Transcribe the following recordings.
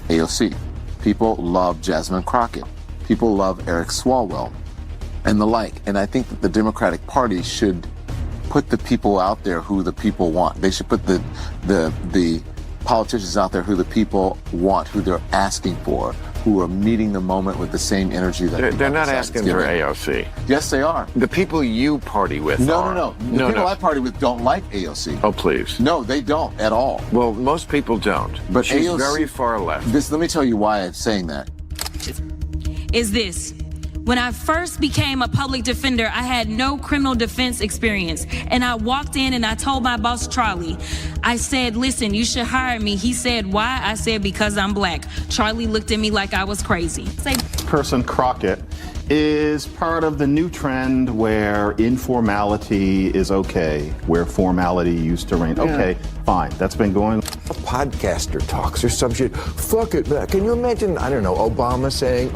AOC. People love Jasmine Crockett. People love Eric Swalwell and the like. And I think that the Democratic Party should put the people out there who the people want. They should put the politicians out there who the people want, who they're asking for, who are meeting the moment with the same energy that they're not asking for AOC. Yes, they are. The people you party with are. No. The people I party with don't like AOC. Oh, please. No, they don't at all. Well, most people don't. But she's AOC, very far left. Let me tell you why I'm saying that. Is this. When I first became a public defender, I had no criminal defense experience. And I walked in and I told my boss, Charlie, I said, listen, you should hire me. He said, why? I said, because I'm black. Charlie looked at me like I was crazy. Person Crockett is part of the new trend where informality is okay, where formality used to reign. Okay, fine. That's been going. A podcaster talks or some shit. Fuck it, man. Can you imagine, I don't know, Obama saying,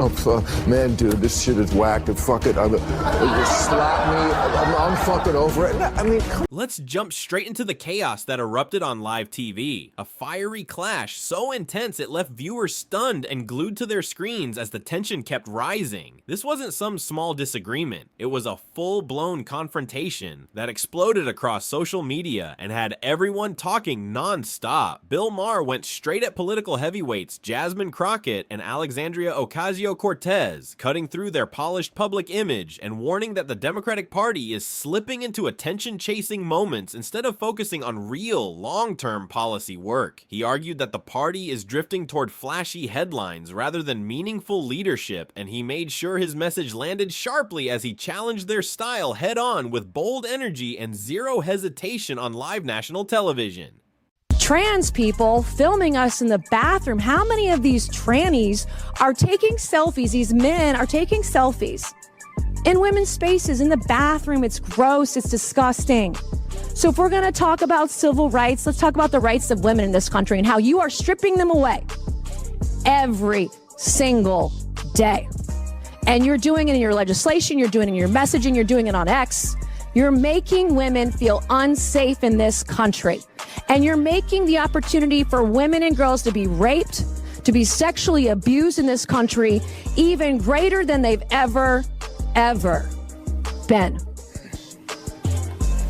man, dude, this shit is whacked. Fuck it. Just slap me. I'm fucking over it. I mean, let's jump straight into the chaos that erupted on live TV. A fiery clash so intense it left viewers stunned and glued to their screens as the tension kept rising. This wasn't some small disagreement. It was a full-blown confrontation that exploded across social media and had everyone talking non-stop. Bill Maher went straight at political heavyweights Jasmine Crockett and Alexandria Ocasio-Cortez, cutting through their polished public image and warning that the Democratic Party is slipping into attention-chasing moments instead of focusing on real, long-term policy work. He argued that the party is drifting toward flashy headlines rather than meaningful leadership, and he made sure his message landed sharply as he challenged their style head-on with bold energy and zero hesitation on live national television. Trans people filming us in the bathroom. How many of these trannies are taking selfies? These men are taking selfies in women's spaces in the bathroom. It's gross. It's disgusting. So if we're going to talk about civil rights, let's talk about the rights of women in this country and how you are stripping them away every single day. And you're doing it in your legislation. You're doing it in your messaging. You're doing it on X. You're making women feel unsafe in this country. And you're making the opportunity for women and girls to be raped, to be sexually abused in this country, even greater than they've ever been.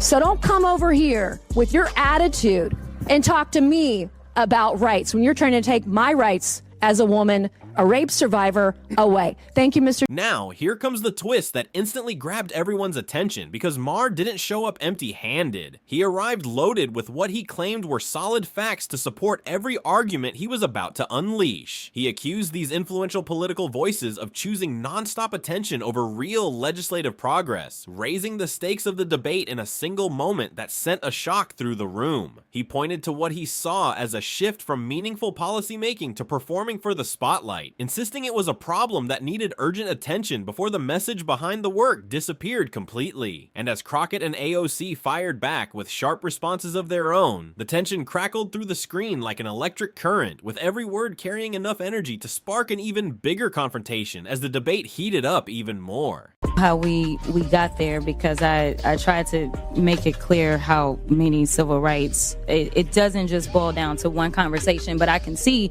So don't come over here with your attitude and talk to me about rights when you're trying to take my rights as a woman, a rape survivor, away. Thank you, Mr. Now, here comes the twist that instantly grabbed everyone's attention because Maher didn't show up empty-handed. He arrived loaded with what he claimed were solid facts to support every argument he was about to unleash. He accused these influential political voices of choosing non-stop attention over real legislative progress, raising the stakes of the debate in a single moment that sent a shock through the room. He pointed to what he saw as a shift from meaningful policymaking to performing for the spotlight, insisting it was a problem that needed urgent attention before the message behind the work disappeared completely. And as Crockett and AOC fired back with sharp responses of their own, the tension crackled through the screen like an electric current, with every word carrying enough energy to spark an even bigger confrontation as the debate heated up even more. How we got there, because I tried to make it clear how many civil rights, it doesn't just boil down to one conversation, but I can see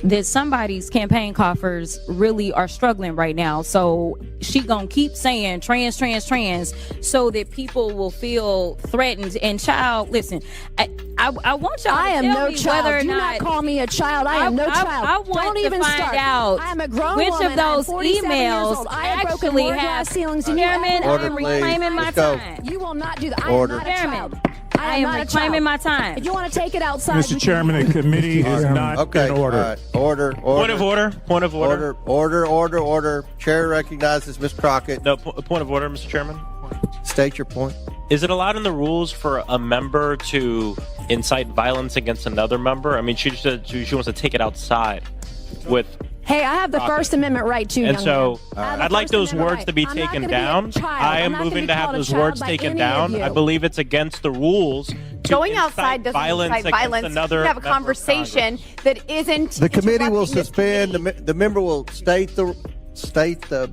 that somebody's campaign coffers really are struggling right now. So she gonna keep saying trans so that people will feel threatened. And child, listen, I want y'all to tell me whether or not. Do not call me a child. I am no child. I want Don't to even find start. out I am a grown which woman. of those emails actually have. Chairman, I am reclaiming my time. You will not do that. Order. I am not a child. I am reclaiming my time. If you want to take it outside, Mr. Chairman, the committee is not in order. Order. Point of order. Order. Chair recognizes Ms. Crockett. No, point of order, Mr. Chairman. State your point. Is it allowed in the rules for a member to incite violence against another member? I mean, she wants to take it outside with... Hey, I have the First Amendment right too, and young so man. I'd like those words to be taken down. I am moving to have those words taken down. I believe it's against the rules. Going outside doesn't incite violence. Another you have a conversation that isn't. The committee will suspend. The member will state the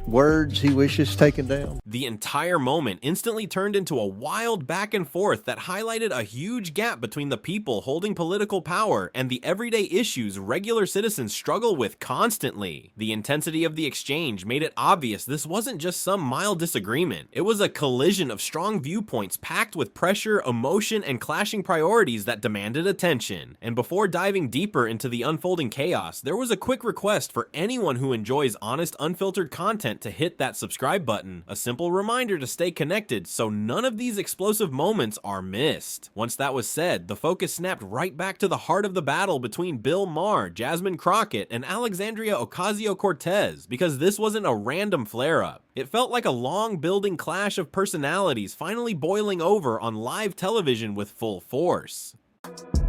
words he wishes taken down. The entire moment instantly turned into a wild back and forth that highlighted a huge gap between the people holding political power and the everyday issues regular citizens struggle with constantly. The intensity of the exchange made it obvious this wasn't just some mild disagreement. It was a collision of strong viewpoints packed with pressure, emotion, and clashing priorities that demanded attention. And before diving deeper into the unfolding chaos, there was a quick request for anyone who enjoys honest, unfiltered content to hit that subscribe button. A simple reminder to stay connected so none of these explosive moments are missed. Once that was said, the focus snapped right back to the heart of the battle between Bill Maher, Jasmine Crockett, and Alexandria Ocasio-Cortez, because this wasn't a random flare-up. It felt like a long-building clash of personalities finally boiling over on live television with full force.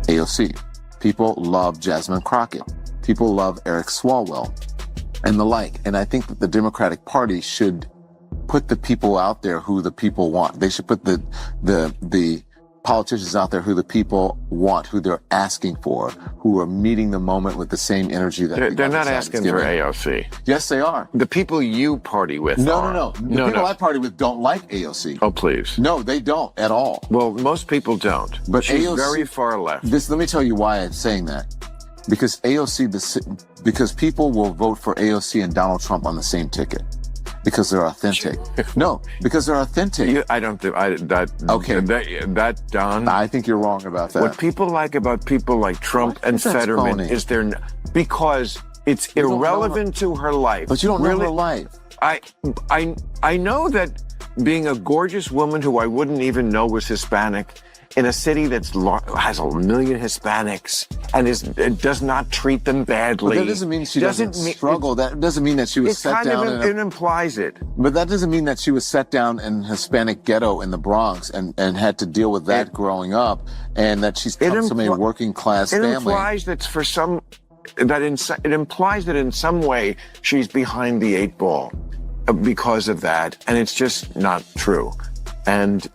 AOC. People love Jasmine Crockett. People love Eric Swalwell and the like. And I think that the Democratic Party should put the people out there who the people want. They should put the politicians out there who the people want, who they're asking for, who are meeting the moment with the same energy that they're not asking for AOC. Yes, they are. The people you party with No. The people I party with don't like AOC. Oh, please. No, they don't at all. Well, most people don't. But she's AOC, very far left. Let me tell you why I'm saying that. Because because people will vote for AOC and Donald Trump on the same ticket. Because they're authentic. No, because they're authentic. I don't think that Don. I think you're wrong about that. What people like about people like Trump and Fetterman is because it's irrelevant to her life. But you don't know her life. I know that being a gorgeous woman who I wouldn't even know was Hispanic in a city that has 1 million Hispanics and does not treat them badly. But that doesn't mean she doesn't struggle. That doesn't mean that she was set down. It implies it. But that doesn't mean that she was set down in a Hispanic ghetto in the Bronx and had to deal with that growing up, and that she's come from a working class family. It implies it implies that in some way she's behind the 8 ball because of that, and it's just not true. And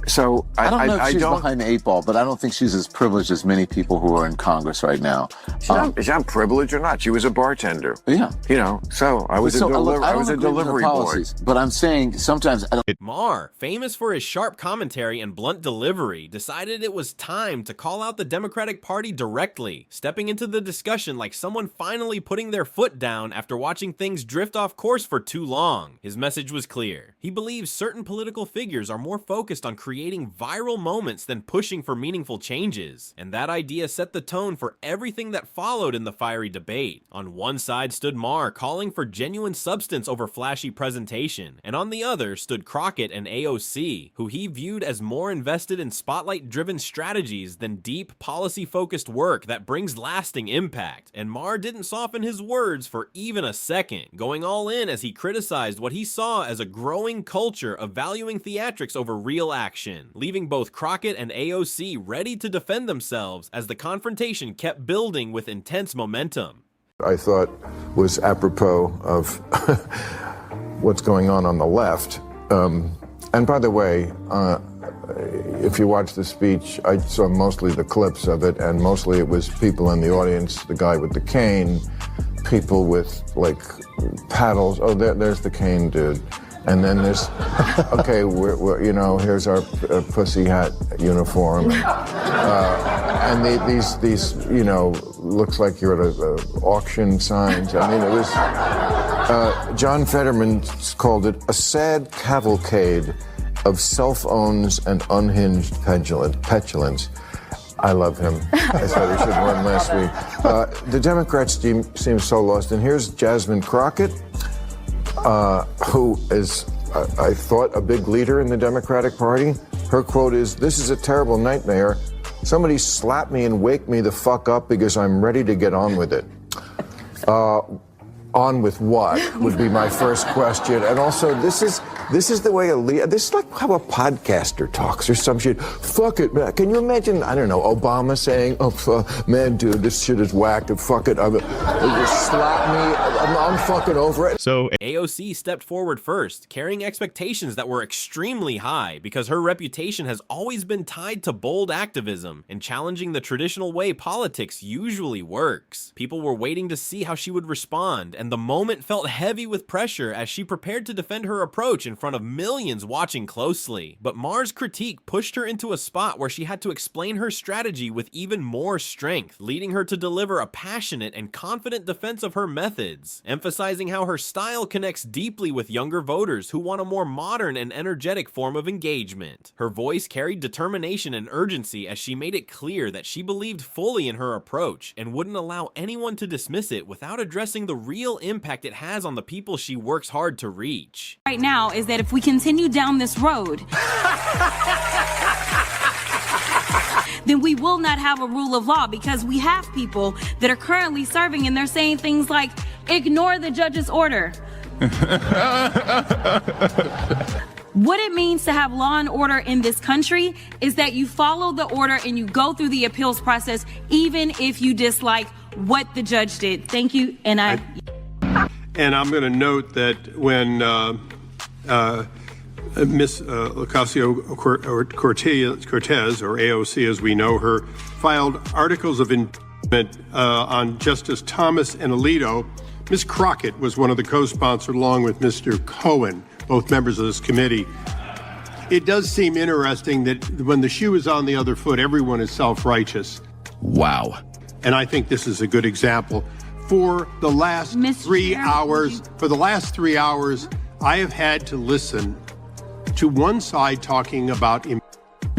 so I don't know if she's behind the 8 ball, but I don't think she's as privileged as many people who are in Congress right now. She's not privileged or not. She was a bartender. Yeah. So I was a delivery boy. But I'm saying sometimes Maher, famous for his sharp commentary and blunt delivery, decided it was time to call out the Democratic Party directly, stepping into the discussion like someone finally putting their foot down after watching things drift off course for too long. His message was clear. He believes certain political figures are more focused on creating viral moments than pushing for meaningful changes, and that idea set the tone for everything that followed in the fiery debate. On one side stood Maher, calling for genuine substance over flashy presentation, and on the other stood Crockett and AOC, who he viewed as more invested in spotlight-driven strategies than deep, policy-focused work that brings lasting impact. And Maher didn't soften his words for even a second, going all in as he criticized what he saw as a growing culture of valuing theatrics over real action, leaving both Crockett and AOC ready to defend themselves as the confrontation kept building with intense momentum. I thought was apropos of what's going on the left. And by the way, if you watch the speech, I saw mostly the clips of it, and mostly it was people in the audience, the guy with the cane, people with like paddles. Oh, there's the cane dude. And then there's, okay, we're here's our pussy hat uniform. And these, looks like you're at a auction signs. I mean, it was, John Fetterman called it a sad cavalcade of self-owns and unhinged petulance. I love him. I thought he should win last week. The Democrats seem so lost. And here's Jasmine Crockett, who is, I thought, a big leader in the Democratic Party. Her quote is, "This is a terrible nightmare. Somebody slap me and wake me the fuck up because I'm ready to get on with it." On with what would be my first question. And also, this is the way this is like how a podcaster talks or some shit. Fuck it, man. Can you imagine, I don't know, Obama saying, man, dude, this shit is whacked. Fuck it. Just slap me. I'm fucking over it. So AOC stepped forward first, carrying expectations that were extremely high because her reputation has always been tied to bold activism and challenging the traditional way politics usually works. People were waiting to see how she would respond, and and the moment felt heavy with pressure as she prepared to defend her approach in front of millions watching closely. But Maher's critique pushed her into a spot where she had to explain her strategy with even more strength, leading her to deliver a passionate and confident defense of her methods, emphasizing how her style connects deeply with younger voters who want a more modern and energetic form of engagement. Her voice carried determination and urgency as she made it clear that she believed fully in her approach and wouldn't allow anyone to dismiss it without addressing the real impact it has on the people she works hard to reach. Right now is that if we continue down this road, then we will not have a rule of law, because we have people that are currently serving and they're saying things like, ignore the judge's order. What it means to have law and order in this country is that you follow the order and you go through the appeals process, even if you dislike what the judge did. Thank you. And I'm going to note that when Miss Ocasio-Cortez, or AOC as we know her, filed articles of impeachment on Justice Thomas and Alito, Ms. Crockett was one of the co-sponsors along with Mr. Cohen, both members of this committee. It does seem interesting that when the shoe is on the other foot, everyone is self-righteous. Wow. And I think this is a good example. For the last 3 hours, I have had to listen to one side talking about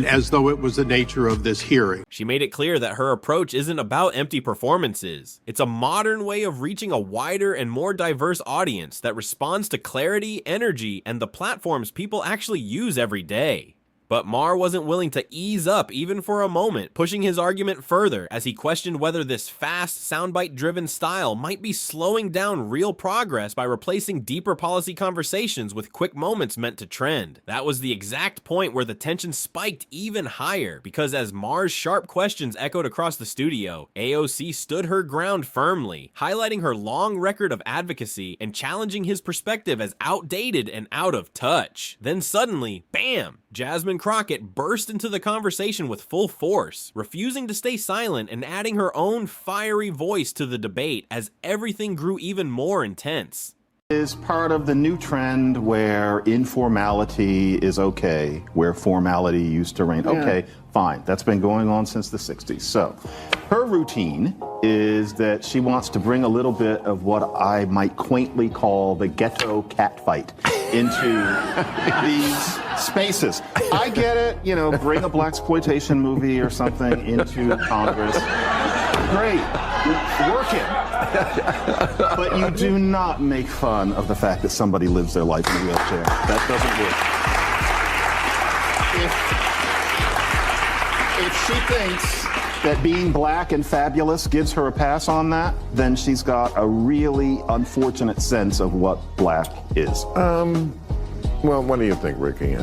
as though it was the nature of this hearing. She made it clear that her approach isn't about empty performances. It's a modern way of reaching a wider and more diverse audience that responds to clarity, energy, and the platforms people actually use every day. But Maher wasn't willing to ease up even for a moment, pushing his argument further as he questioned whether this fast, soundbite-driven style might be slowing down real progress by replacing deeper policy conversations with quick moments meant to trend. That was the exact point where the tension spiked even higher, because as Maher's sharp questions echoed across the studio, AOC stood her ground firmly, highlighting her long record of advocacy and challenging his perspective as outdated and out of touch. Then suddenly, bam! Jasmine Crockett burst into the conversation with full force, refusing to stay silent and adding her own fiery voice to the debate as everything grew even more intense. Is part of the new trend where informality is okay, where formality used to reign. Yeah. Okay, fine. That's been going on since the 60s. So her routine is that she wants to bring a little bit of what I might quaintly call the ghetto cat fight into these spaces. I get it, you know, bring a blaxploitation movie or something into Congress. Great, work it. But you do not make fun of the fact that somebody lives their life in a wheelchair. That doesn't work. If she thinks that being black and fabulous gives her a pass on that, then she's got a really unfortunate sense of what black is. Well, what do you think, Ricky?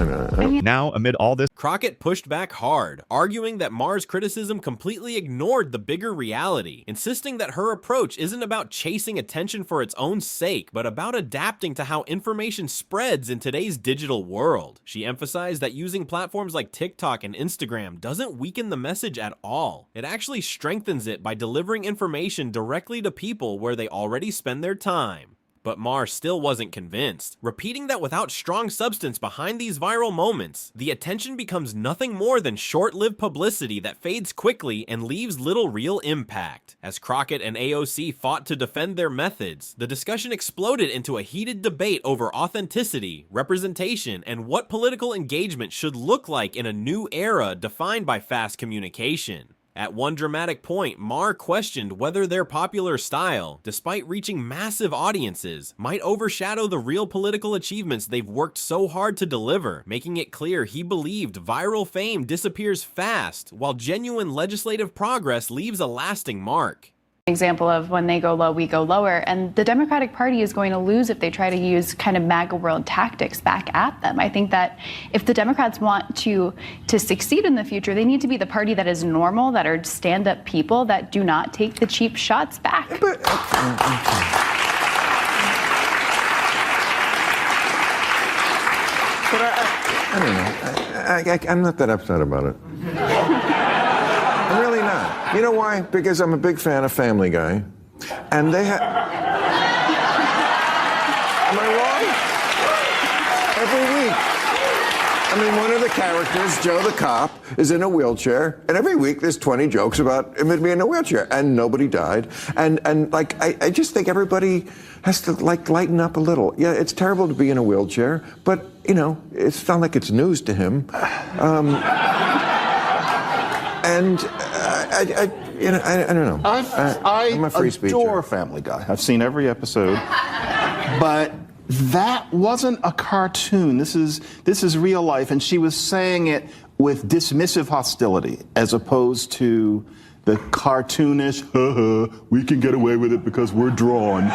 Now, amid all this, Crockett pushed back hard, arguing that Maher's criticism completely ignored the bigger reality, insisting that her approach isn't about chasing attention for its own sake, but about adapting to how information spreads in today's digital world. She emphasized that using platforms like TikTok and Instagram doesn't weaken the message at all. It actually strengthens it by delivering information directly to people where they already spend their time. But Maher still wasn't convinced, repeating that without strong substance behind these viral moments, the attention becomes nothing more than short-lived publicity that fades quickly and leaves little real impact. As Crockett and AOC fought to defend their methods, the discussion exploded into a heated debate over authenticity, representation, and what political engagement should look like in a new era defined by fast communication. At one dramatic point, Maher questioned whether their popular style, despite reaching massive audiences, might overshadow the real political achievements they've worked so hard to deliver, making it clear he believed viral fame disappears fast, while genuine legislative progress leaves a lasting mark. Example of when they go low, we go lower. And the Democratic Party is going to lose if they try to use kind of MAGA world tactics back at them. I think that if the Democrats want to succeed in the future, they need to be the party that is normal, that are stand-up people, that do not take the cheap shots back. I don't know. I'm not that upset about it. I'm really not. You know why? Because I'm a big fan of Family Guy. And they have... Am I wrong? Every week. I mean, one of the characters, Joe the cop, is in a wheelchair, and every week there's 20 jokes about him being in a wheelchair, and nobody died. And like, I just think everybody has to, like, lighten up a little. Yeah, it's terrible to be in a wheelchair, but, you know, it's not like it's news to him. I don't know. I'm a free speaker. I adore Family Guy. I've seen every episode, but that wasn't a cartoon. This is real life, and she was saying it with dismissive hostility, as opposed to the cartoonish, we can get away with it because we're drawn.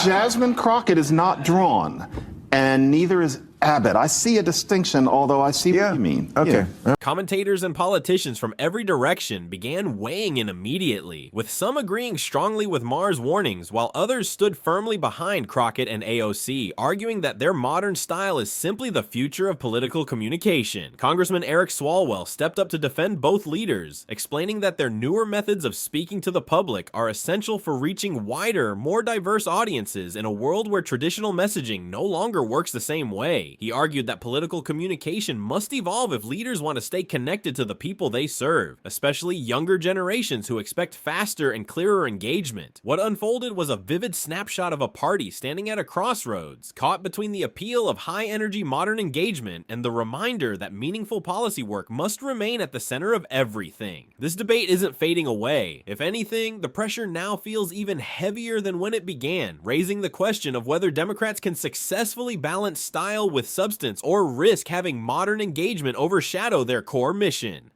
Jasmine Crockett is not drawn, and neither is Abbott. I see a distinction, although I see what you mean. Okay. Yeah. Commentators and politicians from every direction began weighing in immediately, with some agreeing strongly with Maher's warnings, while others stood firmly behind Crockett and AOC, arguing that their modern style is simply the future of political communication. Congressman Eric Swalwell stepped up to defend both leaders, explaining that their newer methods of speaking to the public are essential for reaching wider, more diverse audiences in a world where traditional messaging no longer works the same way. He argued that political communication must evolve if leaders want to stay connected to the people they serve, especially younger generations who expect faster and clearer engagement. What unfolded was a vivid snapshot of a party standing at a crossroads, caught between the appeal of high-energy modern engagement and the reminder that meaningful policy work must remain at the center of everything. This debate isn't fading away. If anything, the pressure now feels even heavier than when it began, raising the question of whether Democrats can successfully balance style with substance or risk having modern engagement overshadow their core mission.